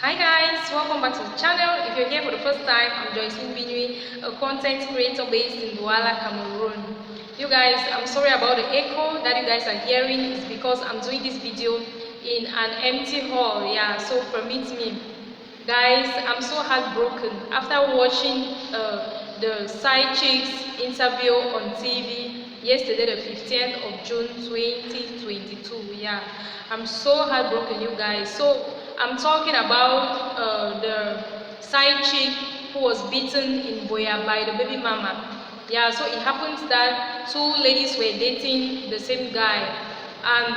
Hi guys, welcome back to the channel. If you're here for the first time, I'm Jocelyn, Binwi, a content creator based in Buea Cameroon. You guys, I'm sorry about the echo that you guys are hearing. It's because I'm doing this video in an empty hall. Yeah, so permit me. Guys, I'm so heartbroken after watching the side chicks interview on TV yesterday, the 15th of June 2022. Yeah, I'm so heartbroken, you guys. So I'm talking about the side chick who was beaten in Buea by the baby mama. Yeah, so it happens that two ladies were dating the same guy, and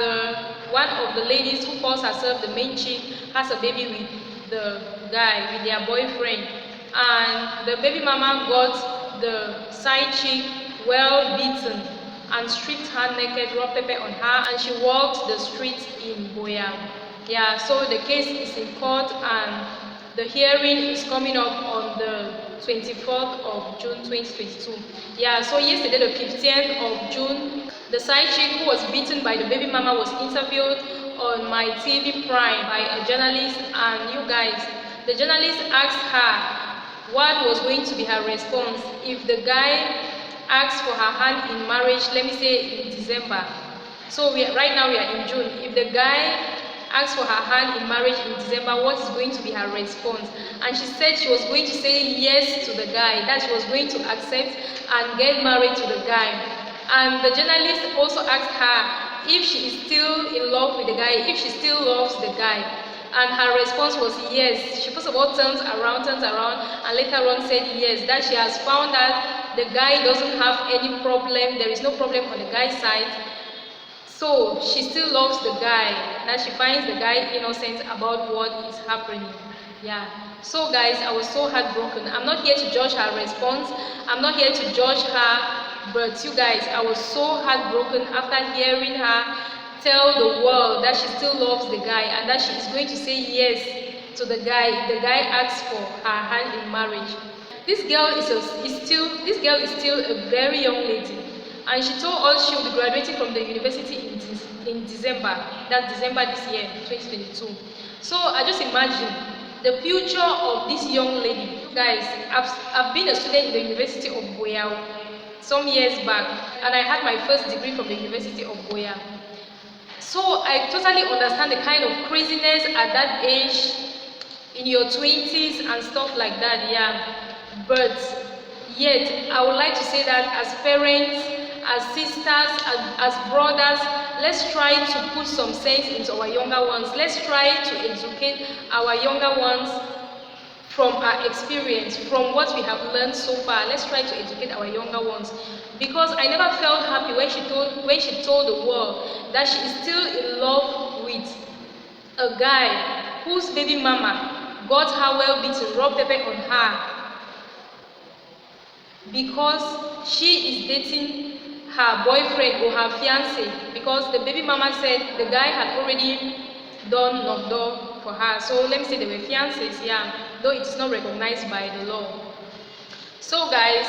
one of the ladies who calls herself the main chick has a baby with the guy, with their boyfriend, and the baby mama got the side chick well beaten and stripped her naked, rubbed pepper on her, and she walked the streets in Buea. Yeah, so the case is in court and the hearing is coming up on the 24th of June 2022. Yeah, so yesterday, the 15th of June, the side chick who was beaten by the baby mama was interviewed on my TV Prime by a journalist, and you guys, the journalist asked her what was going to be her response if the guy asked for her hand in marriage, let me say in December. So right now we are in June. If the guy asked for her hand in marriage in December, what is going to be her response? And she said she was going to say yes to the guy, that she was going to accept and get married to the guy. And the journalist also asked her if she is still in love with the guy, if she still loves the guy. And her response was yes. She first of all turns around, and later on said yes, that she has found that the guy doesn't have any problem, there is no problem on the guy's side. So she still loves the guy, that she finds the guy innocent about what is happening. Yeah. So guys, I was so heartbroken. I'm not here to judge her response. I'm not here to judge her, but you guys, I was so heartbroken after hearing her tell the world that she still loves the guy and that she is going to say yes to the guy if the guy asks for her hand in marriage. This girl is still a very young lady, and she told us she will be graduating from the university in December. That's December this year, 2022. So I just imagine the future of this young lady. You guys, I've been a student in the University of Buea some years back, and I had my first degree from the University of Buea. So I totally understand the kind of craziness at that age, in your 20s and stuff like that, yeah. But yet, I would like to say that as parents, as sisters, as brothers, let's try to put some sense into our younger ones. Let's try to educate our younger ones from our experience, from what we have learned so far. Let's try to educate our younger ones, because I never felt happy when she told the world that she is still in love with a guy whose baby mama got her well beaten, rubbed pepper on her, because she is dating her boyfriend or her fiance, because the baby mama said the guy had already done knock door for her. So let me say they were fiancés, yeah, though it is not recognized by the law. So guys,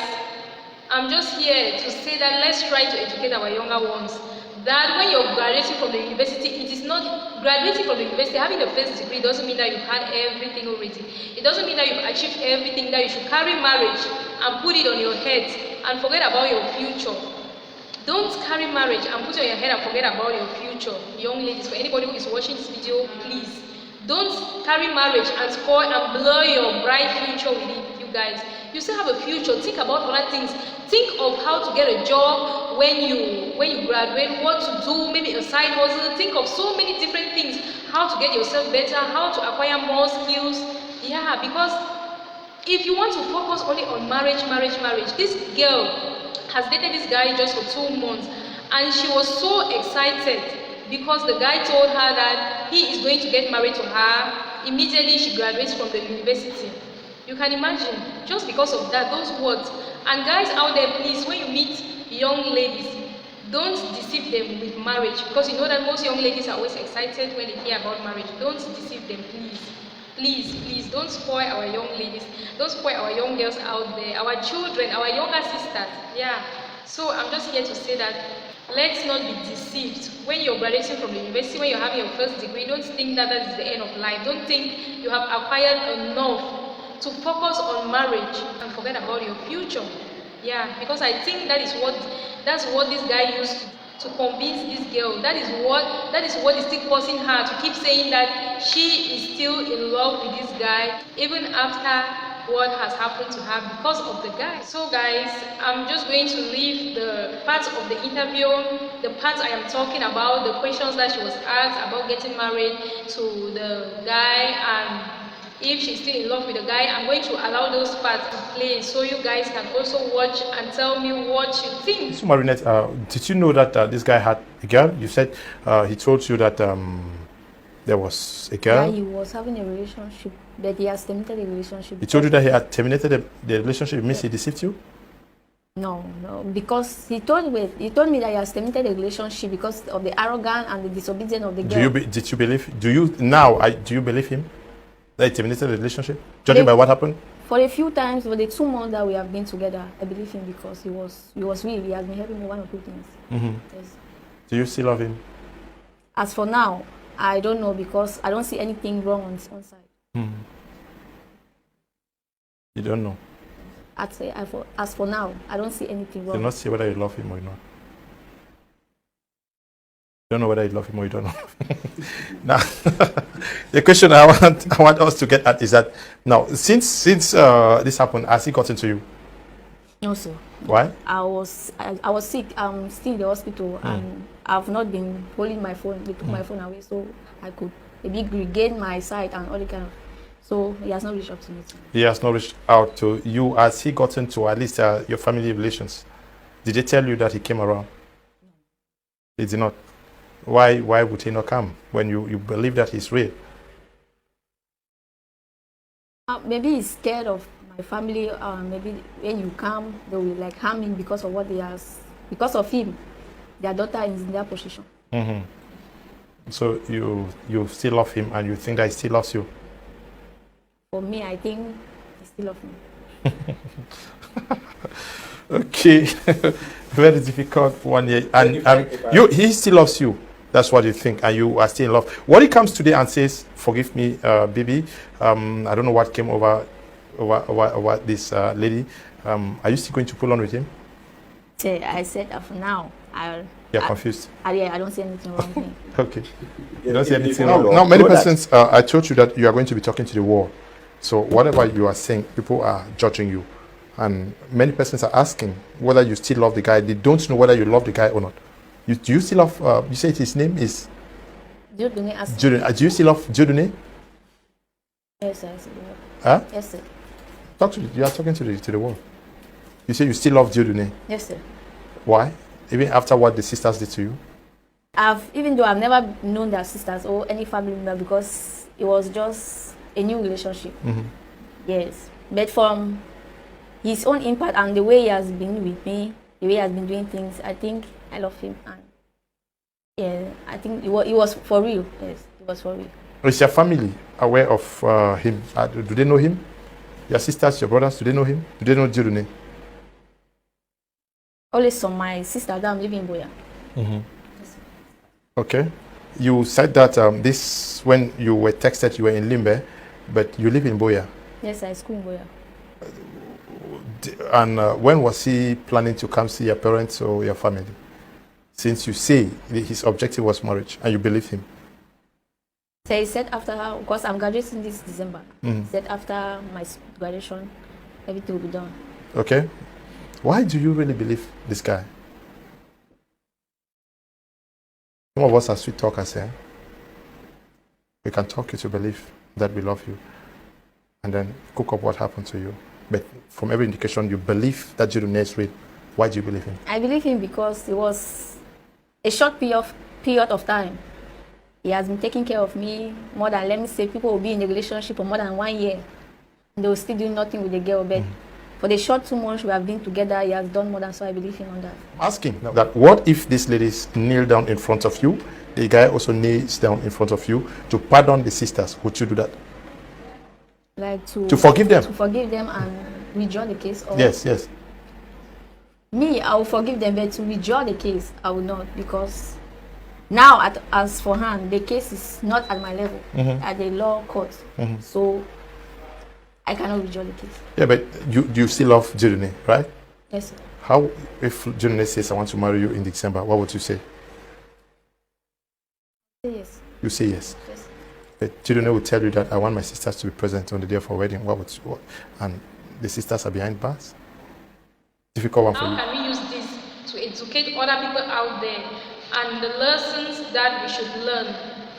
I'm just here to say that let's try to educate our younger ones that when you're graduating from the university, it is not graduating from the university, having a first degree doesn't mean that you've had everything already. It doesn't mean that you've achieved everything, that you should carry marriage and put it on your head and forget about your future. Don't carry marriage and put it on your head and forget about your future. Young ladies, for anybody who is watching this video, please don't carry marriage and spoil and blur your bright future with it. You guys, you still have a future. Think about other things. Think of how to get a job when you graduate, what to do, maybe a side hustle. Think of so many different things, how to get yourself better, how to acquire more skills. Yeah, because if you want to focus only on marriage, this girl has dated this guy just for 2 months, and she was so excited because the guy told her that he is going to get married to her immediately she graduates from the university. You can imagine, just because of that, those words. And guys out there, please, when you meet young ladies, don't deceive them with marriage, because you know that most young ladies are always excited when they hear about marriage. Don't deceive them, please. Please, don't spoil our young ladies, don't spoil our young girls out there, our children, our younger sisters. Yeah. So I'm just here to say that let's not be deceived. When you're graduating from the university, when you're having your first degree, don't think that that is the end of life. Don't think you have acquired enough to focus on marriage and forget about your future. Yeah, because I think that's what this guy used to convince this girl. That is what is still causing her to keep saying that she is still in love with this guy even after what has happened to her because of the guy. So guys, I'm just going to leave the parts of the interview, the parts I am talking about, the questions that she was asked about getting married to the guy, and if she's still in love with the guy. I'm going to allow those parts to play so you guys can also watch and tell me what you think. So Marinette, did you know that this guy had a girl? You said he told you that there was a girl. Yeah, he was having a relationship, but he has terminated the relationship. He told you that he had terminated the relationship. It means he deceived you? No, because he told me that he has terminated the relationship because of the arrogance and the disobedience of the girl. Do you believe him? That he terminated the relationship? Judging by what happened? For a few times, for the 2 months that we have been together, I believe him because he was real. He has been helping me one or two things. Yes. Do you still love him? As for now, I don't know because I don't see anything wrong on his own side. You don't know? I'd say as for now, I don't see anything wrong. You do not see whether you love him or not. You don't know whether you love him or you don't know. Now, the question I want us to get at is that now, since this happened, has he gotten to you? No, sir. Why? I was sick. I'm still in the hospital, and I've not been holding my phone. They took my phone away, so I could maybe regain my sight and all the kind of. So he has not reached out to me. He has not reached out to you. Has he gotten to at least your family relations? Did they tell you that he came around? No. He did not. Why would he not come when you believe that he's real? Maybe he's scared of my family. Maybe when you come, they will like harm him because of what they has. Because of him, their daughter is in their position. So you still love him, and you think that he still loves you? For me, I think he still loves me. Okay, very difficult one year, and he still loves you. That's what you think, and you are still in love. When he comes today and says, "Forgive me, baby," I don't know what came over this lady. Are you still going to pull on with him? I said for now, You're confused. I don't see anything wrong with him. Okay, you don't see anything wrong. Now, many persons. I told you that you are going to be talking to the wall. So whatever you are saying, people are judging you. And many persons are asking whether you still love the guy. They don't know whether you love the guy or not. Do you still love, you said his name is? Jodune. Do you still love Jodune? Yes, sir. Huh? Yes, sir. You are talking to the wall. You say you still love Jodune? Yes, sir. Why? Even after what the sisters did to you? Even though I've never known their sisters or any family member because it was just a new relationship. Yes. But from his own impact and the way he has been with me, the way he has been doing things, I think I love him. And yeah, I think it was for real. Yes, it was for real. Is your family aware of him? Do they know him? Your sisters, your brothers, do they know him? Do they know Jodune? Only some my sister that I'm living in Buea. Yes. Okay. You said that when you were texted, you were in Limbe, but you live in Buea. Yes, I school in Buea. And when was he planning to come see your parents or your family? Since you say his objective was marriage and you believe him. So he said after, because I'm graduating this December, he said after my graduation, everything will be done. Okay. Why do you really believe this guy? Some of us are sweet talkers here. We can talk you to believe that we love you and then cook up what happened to you. But from every indication, you believe that Jodune is real. Why do you believe him? I believe him because it was a short period of time. He has been taking care of me more than, let me say, people will be in a relationship for more than 1 year. And they will still do nothing with the girl. But for the short 2 months we have been together, he has done more than, so I believe him on that. Asking that what if these ladies kneel down in front of you, the guy also kneels down in front of you to pardon the sisters? Would you do that? Like to forgive them? To forgive them and withdraw the case? Or yes. Me, I will forgive them, but to withdraw the case, I will not, because now, as for hand, the case is not at my level, at the law court. So I cannot withdraw the case. Yeah, but you still love Jirune, right? Yes, sir. How, if Jirune says, I want to marry you in December, what would you say? Yes. You say yes. Yes. But Jirune will tell you that I want my sisters to be present on the day of our wedding. And the sisters are behind bars? Difficult one for you. How can we use this to educate other people out there and the lessons that we should learn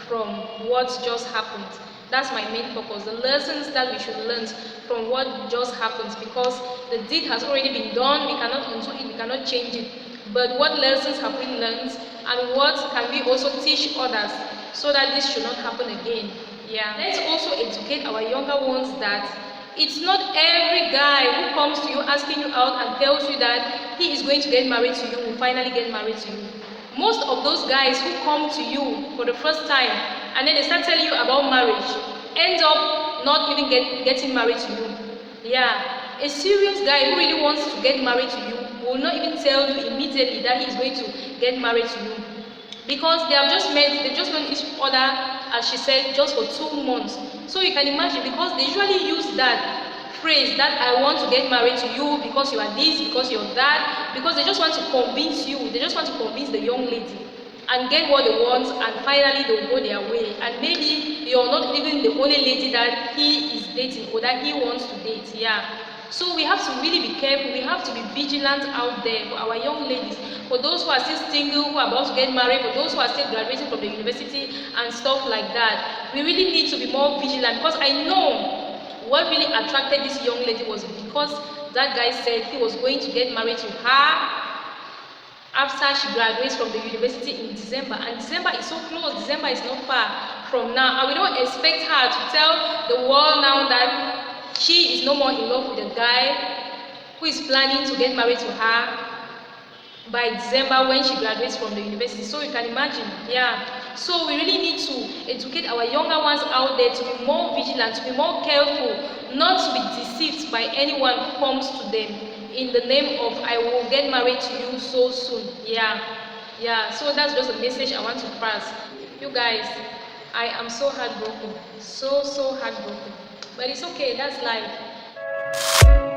from what just happened? That's my main focus, the lessons that we should learn from what just happened, because the deed has already been done, we cannot undo it, we cannot change it. But what lessons have we learned, and what can we also teach others so that this should not happen again? Yeah. Let's also educate our younger ones that it's not every guy who comes to you asking you out and tells you that he is going to get married to you will finally get married to you. Most of those guys who come to you for the first time and then they start telling you about marriage end up not even getting married to you. Yeah, a serious guy who really wants to get married to you will not even tell you immediately that he is going to get married to you, because they have just met, they just known each other, as she said, just for 2 months. So you can imagine, because they usually use that phrase that I want to get married to you because you are this, because you're that, because they just want to convince you, they just want to convince the young lady and get what they want, and finally they will go their way. And maybe you're not even the only lady that he is dating or that he wants to date. Yeah. So we have to really be careful, we have to be vigilant out there for our young ladies, for those who are still single, who are about to get married, for those who are still graduating from the university and stuff like that. We really need to be more vigilant, because I know what really attracted this young lady was because that guy said he was going to get married to her after she graduates from the university in December, and December is so close, December is not far from now, and we don't expect her to tell the world now that she is no more in love with the guy who is planning to get married to her by December when she graduates from the university. So you can imagine, yeah. So we really need to educate our younger ones out there to be more vigilant, to be more careful, not to be deceived by anyone who comes to them in the name of I will get married to you so soon. Yeah. So that's just a message I want to pass. You guys, I am so heartbroken, so heartbroken, but it's okay, that's life.